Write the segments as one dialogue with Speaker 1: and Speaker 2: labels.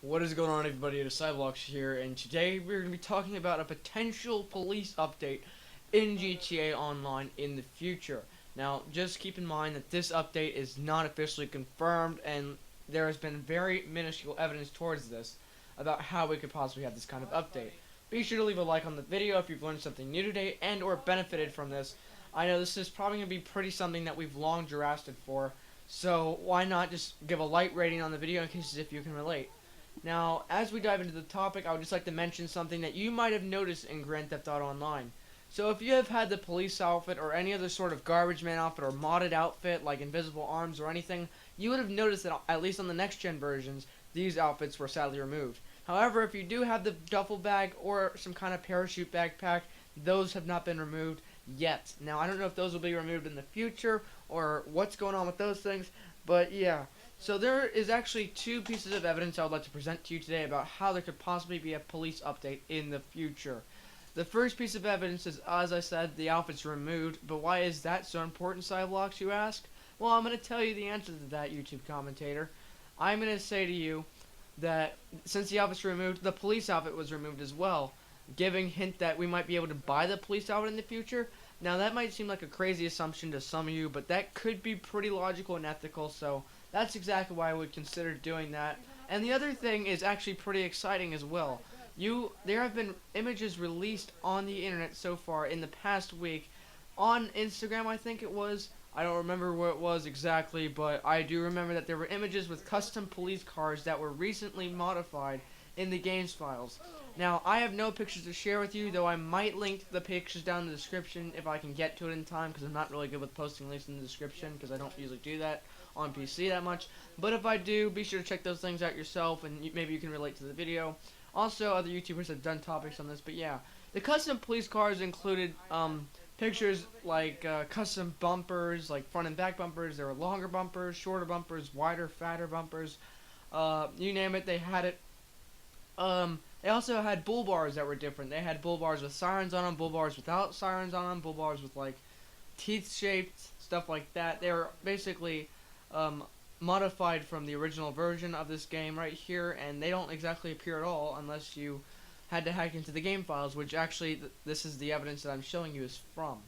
Speaker 1: What is going on, everybody? It's Cyblocks here, and today we're going to be talking about a potential police update in GTA Online in the future. Now, just keep in mind that this update is not officially confirmed, and there has been very minuscule evidence towards this about how we could possibly have this kind of update. Be sure to leave a like on the video if you've learned something new today and or benefited from this. I know this is probably going to be pretty something that we've long drafted for, so why not just give a light rating on the video in case if you can relate. Now, as we dive into the topic, I would just like to mention something that you might have noticed in Grand Theft Auto Online. So if you have had the police outfit or any other sort of garbage man outfit or modded outfit like invisible arms or anything, you would have noticed that at least on the next gen versions, these outfits were sadly removed. However, if you do have the duffel bag or some kind of parachute backpack, those have not been removed yet. Now, I don't know if those will be removed in the future or what's going on with those things, but yeah. So there is actually two pieces of evidence I would like to present to you today about how there could possibly be a police update in the future. The first piece of evidence is, as I said, the outfit's removed, but why is that so important, Cyblocks, you ask? Well, I'm going to tell you the answer to that, YouTube commentator. I'm going to say to you that since the outfit's removed, the police outfit was removed as well, giving hint that we might be able to buy the police outfit in the future. Now, that might seem like a crazy assumption to some of you, but that could be pretty logical and ethical, so that's exactly why I would consider doing that. And the other thing is actually pretty exciting as well. There have been images released on the internet so far in the past week. On Instagram, I think it was. I don't remember where it was exactly, but I do remember that there were images with custom police cars that were recently modified in the game's files. Now, I have no pictures to share with you, though I might link the pictures down in the description if I can get to it in time, because I'm not really good with posting links in the description, because I don't usually do that on PC that much. But if I do, be sure to check those things out yourself, and maybe you can relate to the video. Also, other YouTubers have done topics on this, but yeah. The custom police cars included pictures like custom bumpers, like front and back bumpers. There were longer bumpers, shorter bumpers, wider, fatter bumpers. You name it, they had it. They also had bull bars that were different. They had bull bars with sirens on them, bull bars without sirens on them, bull bars with like teeth shaped, stuff like that. They were basically modified from the original version of this game right here, and they don't exactly appear at all unless you had to hack into the game files, which actually this is the evidence that I'm showing you is from.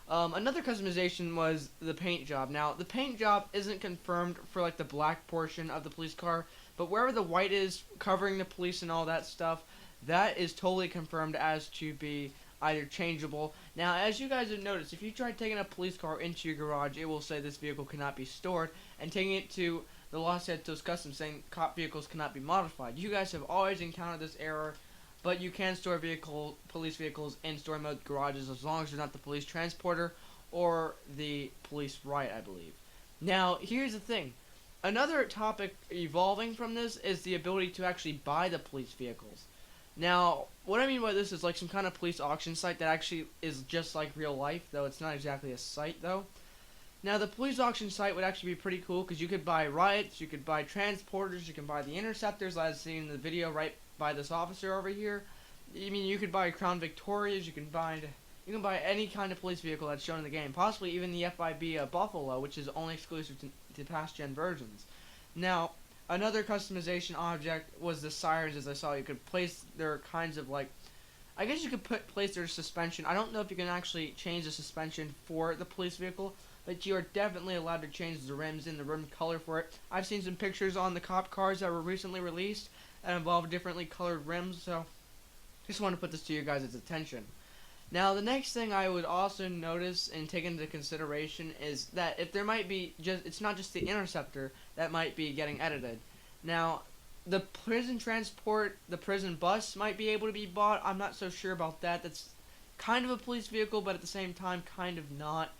Speaker 1: Another customization was the paint job. Now, the paint job isn't confirmed for like the black portion of the police car, but wherever the white is covering the police and all that stuff, that is totally confirmed as to be either changeable. Now, as you guys have noticed, if you try taking a police car into your garage, it will say this vehicle cannot be stored, and taking it to the Los Santos Customs saying cop vehicles cannot be modified. You guys have always encountered this error, but you can store police vehicles in story mode garages as long as they're not the police transporter or the police riot, I believe. Now, here's the thing. Another topic evolving from this is the ability to actually buy the police vehicles. Now, what I mean by this is like some kind of police auction site that actually is just like real life, though it's not exactly a site, though. Now, the police auction site would actually be pretty cool because you could buy riots, you could buy transporters, you can buy the interceptors, as seen in the video right by this officer over here. I mean, you could buy Crown Victorias, you can buy any kind of police vehicle that's shown in the game, possibly even the FIB Buffalo, which is only exclusive to past gen versions. Now, another customization object was the sirens. As I saw, you could place their kinds of like, I guess you could place their suspension. I don't know if you can actually change the suspension for the police vehicle, but you are definitely allowed to change the rims and the rim color for it. I've seen some pictures on the cop cars that were recently released that involve differently colored rims, so just want to put this to your guys' attention. Now, the next thing I would also notice and take into consideration is that if there might be it's not just the interceptor that might be getting edited. Now, the prison transport, the prison bus might be able to be bought. I'm not so sure about that. That's kind of a police vehicle, but at the same time, kind of not.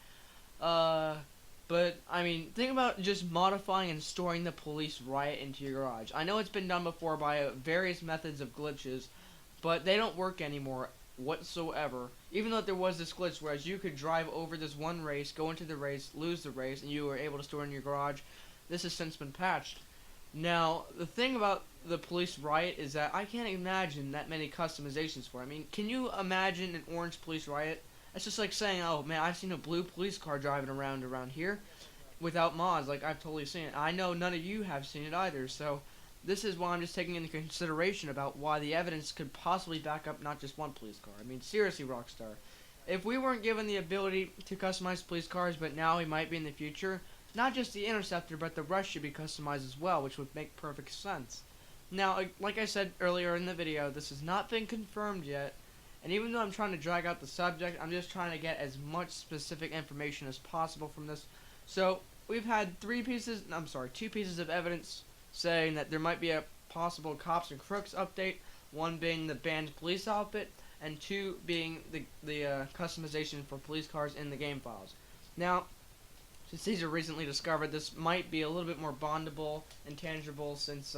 Speaker 1: But, I mean, think about just modifying and storing the police riot into your garage. I know it's been done before by various methods of glitches, but they don't work anymore whatsoever. Even though there was this glitch, whereas you could drive over this one race, go into the race, lose the race, and you were able to store it in your garage. This has since been patched. Now, the thing about the police riot is that I can't imagine that many customizations for it. I mean, can you imagine an orange police riot? It's just like saying, oh man, I've seen a blue police car driving around here without mods. Like, I've totally seen it. I know none of you have seen it either, so this is why I'm just taking into consideration about why the evidence could possibly back up not just one police car. I mean, seriously, Rockstar. If we weren't given the ability to customize police cars, but now we might be in the future, not just the Interceptor, but the Rush should be customized as well, which would make perfect sense. Now, like I said earlier in the video, this has not been confirmed yet, and even though I'm trying to drag out the subject, I'm just trying to get as much specific information as possible from this. So, we've had two pieces of evidence saying that there might be a possible Cops and Crooks update, one being the banned police outfit, and two being the customization for police cars in the game files. Now, since these are recently discovered, this might be a little bit more bondable and tangible since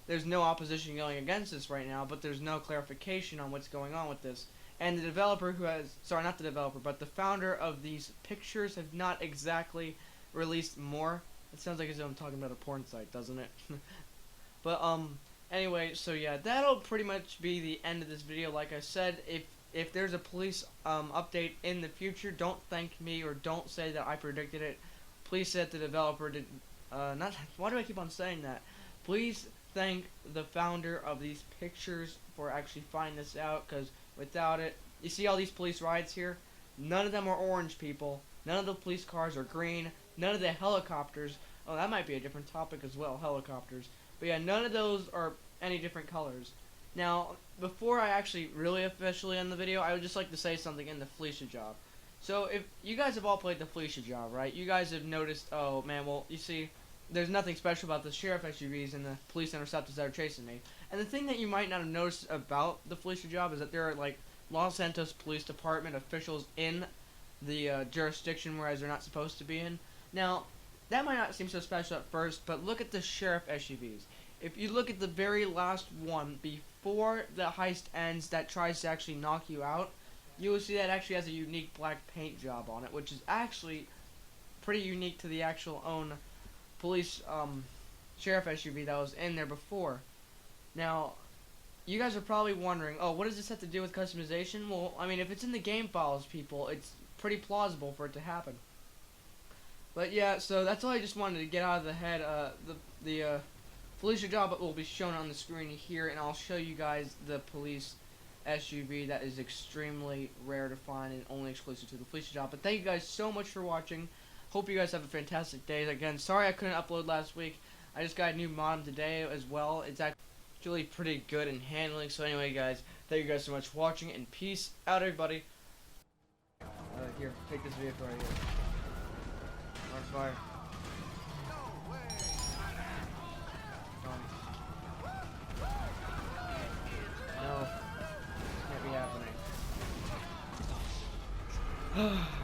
Speaker 1: there's no opposition going against this right now, but there's no clarification on what's going on with this. And the developer not the developer, but the founder of these pictures have not exactly released more. It sounds like as though I'm talking about a porn site, doesn't it? But, anyway, so yeah, that'll pretty much be the end of this video. Like I said, if there's a police update in the future, don't thank me or don't say that I predicted it. Please say that the developer did. Why do I keep on saying that? Please thank the founder of these pictures for actually finding this out, because without it, you see all these police rides here? None of them are orange, people. None of the police cars are green. None of the helicopters. Oh, that might be a different topic as well, helicopters. But yeah, none of those are any different colors. Now, before I actually really officially end the video, I would just like to say something in the Felicia job. So, if you guys have all played the Felicia job, right? You guys have noticed, oh man, well, you see, there's nothing special about the Sheriff SUVs and the police interceptors that are chasing me. And the thing that you might not have noticed about the Felicia job is that there are, like, Los Santos Police Department officials in the jurisdiction, whereas they're not supposed to be in. Now, that might not seem so special at first, but look at the Sheriff SUVs. If you look at the very last one, before the heist ends that tries to actually knock you out, you will see that it actually has a unique black paint job on it, which is actually pretty unique to the actual own police Sheriff SUV that was in there before. Now, you guys are probably wondering, oh, what does this have to do with customization? Well, I mean, if it's in the game files, people, it's pretty plausible for it to happen. But yeah, so that's all I just wanted to get out of the head. The Felicia job will be shown on the screen here, and I'll show you guys the police SUV that is extremely rare to find and only exclusive to the Felicia job. But thank you guys so much for watching. Hope you guys have a fantastic day. Again, sorry I couldn't upload last week. I just got a new modem today as well. It's actually pretty good in handling. So anyway, guys, thank you guys so much for watching, and peace out, everybody. Here, take this vehicle right here. On fire. No. Can't be happening.